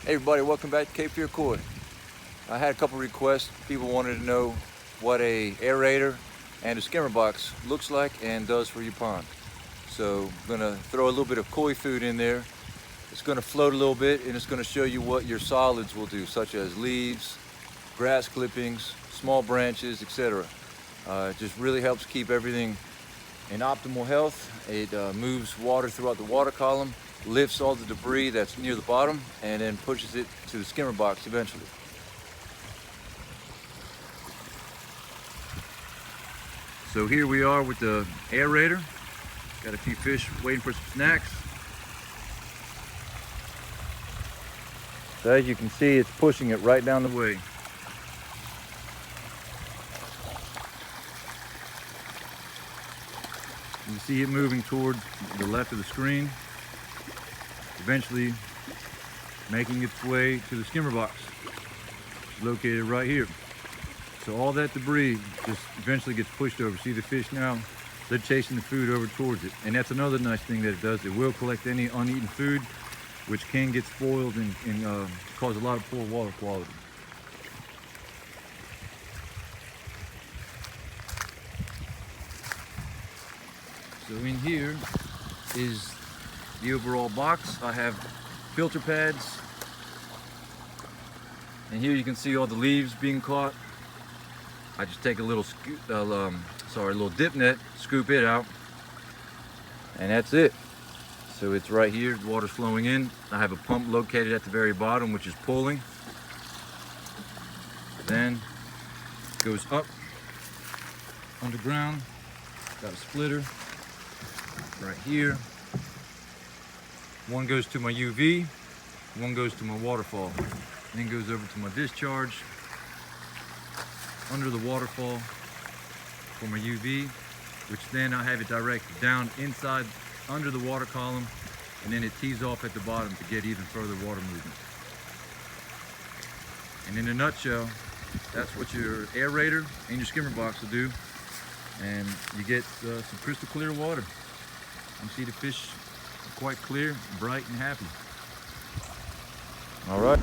Hey everybody, welcome back to Cape Fear Koi. I had a couple requests. People wanted to know what a aerator and a skimmer box looks like and does for your pond. So I'm gonna throw a little bit of koi food in there. It's gonna float a little bit and it's gonna show you what your solids will do, such as leaves, grass clippings, small branches, etc. It just really helps keep everything in optimal health. It moves water throughout the water column, lifts all the debris that's near the bottom, and then pushes it to the skimmer box eventually. So here we are with the aerator. Got a few fish waiting for some snacks. So as you can see, it's pushing it right down the way. You see it moving toward the left of the screen, eventually making its way to the skimmer box, located right here. So all that debris just eventually gets pushed over. See the fish now? They're chasing the food over towards it. And that's another nice thing that it does. It will collect any uneaten food, which can get spoiled and cause a lot of poor water quality. So in here is the overall box. I have filter pads, and here you can see all the leaves being caught. I just take a little little dip net, scoop it out, and that's it. So it's right here, the water's flowing in. I have a pump located at the very bottom, which is pulling. Then it goes up underground. Got a splitter right here. One goes to my UV, one goes to my waterfall, then goes over to my discharge under the waterfall for my UV, which then I have it directed down inside under the water column, and then it tees off at the bottom to get even further water movement. And in a nutshell, that's what your aerator and your skimmer box will do, and you get some crystal clear water. You see the fish are quite clear, bright, and happy. All right.